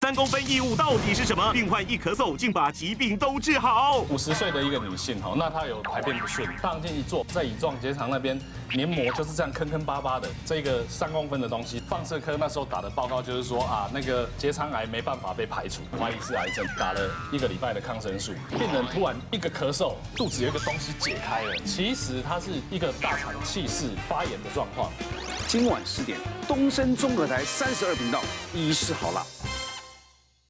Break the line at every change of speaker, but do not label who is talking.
3公分异物到底是什么？病患一咳嗽，竟把疾病都治好。
50岁的一个女性，那她有排便不顺，放进一做，在乙状结肠那边黏膜就是这样坑坑巴巴的，这个3公分的东西，放射科那时候打的报告就是说啊，那个结肠癌没办法被排除，怀疑是癌症，打了1个礼拜的抗生素，病人突然一个咳嗽，肚子有一个东西解开了，其实它是一个大肠气室发炎的状况。
今晚10点，东森综合台32频道，医师好辣。